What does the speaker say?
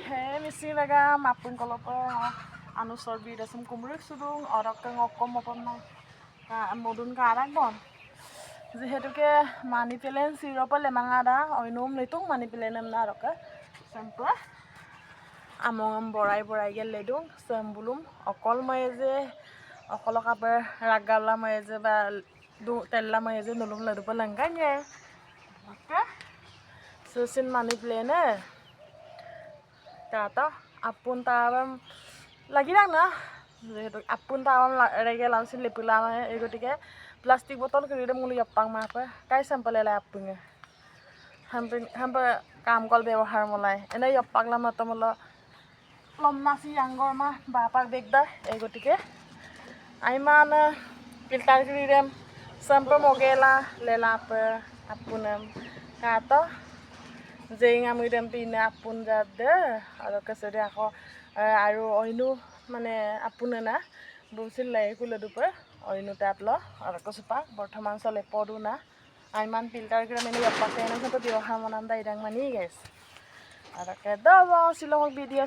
He misilaga mapun kalau anu sorbi dasam kumruk sudung orang ke ngokom apa na modun karak bon যিহেতুকে মানি পেলেন চিৰপলে মাঙাদা অইনোম লেতুং মানি পেলেন না ৰকে চেম্পা আমম বৰাই বৰাই গেল লেদুং চেম্বুলুম অকল মই যে অকল কাপে ৰাগালা মই যে বা তেল্লা মই যে নুলুম লদুপ লংগাnye oke susin mani plene tata apun tawam lagi na যেহেতু apun tawam rege lansin lepula এই গটিকে প্লাস্টিক বটল কিনে মুলি অপাং মাপে কাই চেম্পল এলা আপুঙে হাম্পে কাম কল ব্যবহার মলাই এনে অপাগলা মতমল লম্মাসি আঙ্গর মা বাপাক দেখদা এই গটিকে আইমান ফিল্টার কিরিম চেম্পল মগেলা লেলাপে আপুনম কাটো যেইং আমিদেম পিনে আপুন যাদে আৰু কসেদে আকৌ আৰু অইনু মানে আপুনে না বুছিল লাই কুলে দুপে অইনু তাপল আৰু কসপা বৰ্তমান চলে পদু না আইমান ফিল্টাৰ কিৰিম এনে অপাকে এনে তো ব্যবহাৰ মনাম দা ইদাং মানি গাইস আৰু কেদা শিলং ভিডিও